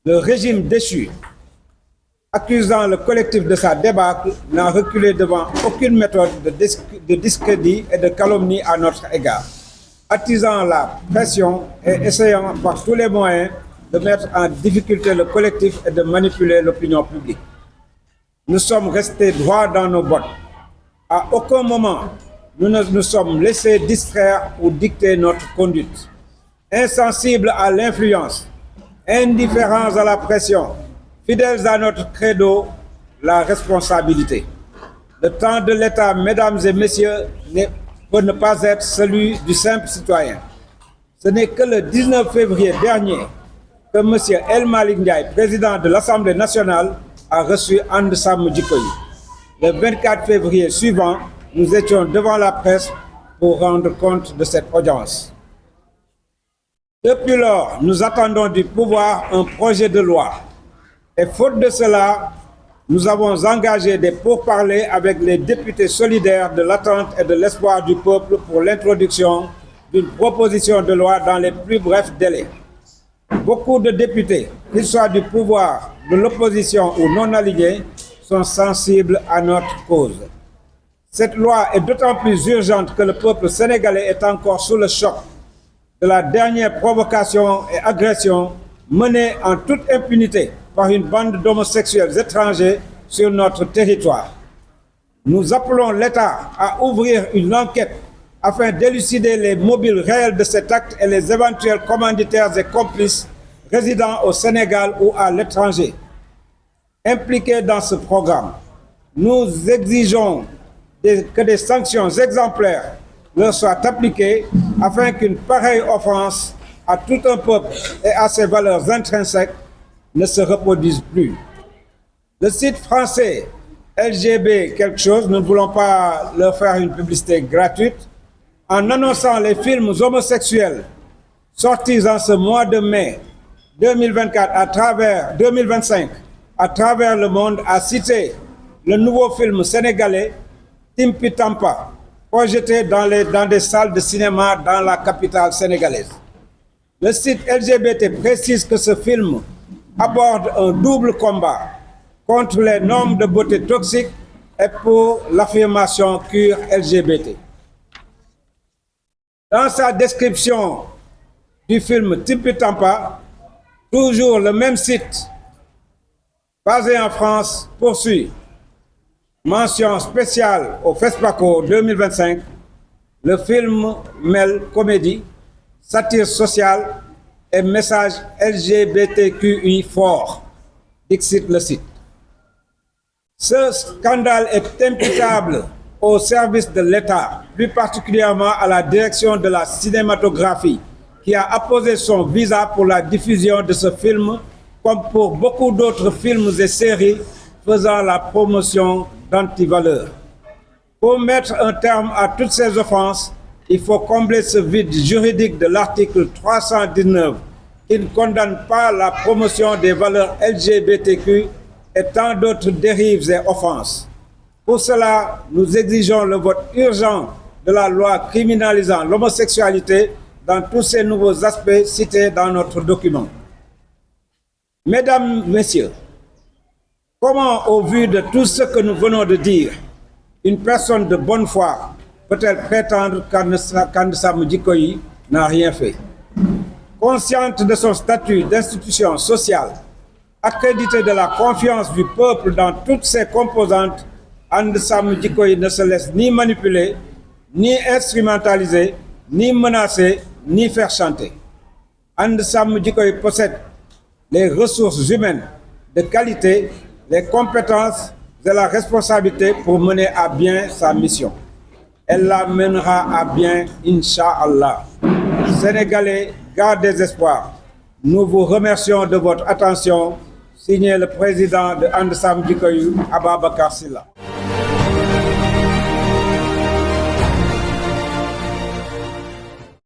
Le régime déchu, accusant le collectif de sa débâcle, n'a reculé devant aucune méthode de discrédit et de calomnie à notre égard, attisant la pression et essayant par tous les moyens de mettre en difficulté le collectif et de manipuler l'opinion publique. Nous sommes restés droits dans nos bottes. À aucun moment, nous ne nous sommes laissés distraire ou dicter notre conduite. Insensibles à l'influence, indifférents à la pression, fidèles à notre credo, la responsabilité. Le temps de l'État, mesdames et messieurs, peut ne pas être celui du simple citoyen. Ce n'est que le 19 février dernier que M. El Malick Ndiaye, président de l'Assemblée nationale, a reçu And Samm Jikko Yi. Le 24 février suivant, nous étions devant la presse pour rendre compte de cette audience. Depuis lors, nous attendons du pouvoir un projet de loi. Et faute de cela, nous avons engagé des pourparlers avec les députés solidaires de l'attente et de l'espoir du peuple pour l'introduction d'une proposition de loi dans les plus brefs délais. Beaucoup de députés, qu'ils soient du pouvoir, de l'opposition ou non alignés, sont sensibles à notre cause. Cette loi est d'autant plus urgente que le peuple sénégalais est encore sous le choc de la dernière provocation et agression menée en toute impunité par une bande d'homosexuels étrangers sur notre territoire. Nous appelons l'État à ouvrir une enquête afin d'élucider les mobiles réels de cet acte et les éventuels commanditaires et complices résidant au Sénégal ou à l'étranger. Impliqués dans ce programme, nous exigeons que des sanctions exemplaires leur soient appliquées afin qu'une pareille offense à tout un peuple et à ses valeurs intrinsèques ne se reproduise plus. Le site français LGB quelque chose, nous ne voulons pas leur faire une publicité gratuite, en annonçant les films homosexuels sortis en ce mois de mai 2025 à travers le monde, a cité le nouveau film sénégalais Timpi Tampa, projeté dans des salles de cinéma dans la capitale sénégalaise. Le site LGBT précise que ce film aborde un double combat contre les normes de beauté toxiques et pour l'affirmation queer LGBT. Dans sa description du film Timpi Tampa, toujours le même site, basé en France, poursuit. Mention spéciale au FESPACO 2025, le film mêle comédie, satire sociale et message LGBTQI fort, dixit le site. Ce scandale est imputable au service de l'État, plus particulièrement à la direction de la cinématographie, qui a apposé son visa pour la diffusion de ce film, comme pour beaucoup d'autres films et séries faisant la promotion d'antivaleurs. Pour mettre un terme à toutes ces offenses, il faut combler ce vide juridique de l'article 319 qui ne condamne pas la promotion des valeurs LGBTQ et tant d'autres dérives et offenses. Pour cela, nous exigeons le vote urgent de la loi criminalisant l'homosexualité dans tous ces nouveaux aspects cités dans notre document. Mesdames, Messieurs, comment, au vu de tout ce que nous venons de dire, une personne de bonne foi peut-elle prétendre qu'And Samm Jikko Yi n'a rien fait? Consciente de son statut d'institution sociale, accréditée de la confiance du peuple dans toutes ses composantes, And Samm Jikko Yi ne se laisse ni manipuler, ni instrumentaliser, ni menacer, ni faire chanter. And Samm Jikko Yi possède les ressources humaines de qualité, les compétences et la responsabilité pour mener à bien sa mission. Elle la mènera à bien, Inch'Allah. Sénégalais, gardez espoir. Nous vous remercions de votre attention. Signé le président de And Samm Jikko Yi, Ababacar Sylla.